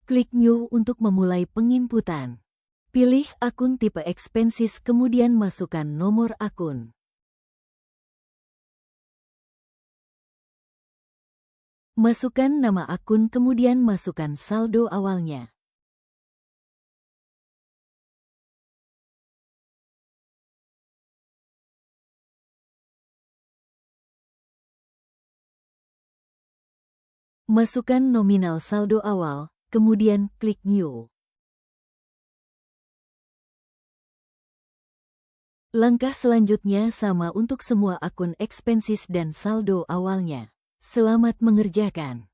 Klik New untuk memulai penginputan. Pilih akun tipe expenses kemudian masukkan nomor akun. Masukkan nama akun kemudian masukkan saldo awalnya. Masukkan nominal saldo awal, kemudian klik New. Langkah selanjutnya sama untuk semua akun expenses dan saldo awalnya. Selamat mengerjakan.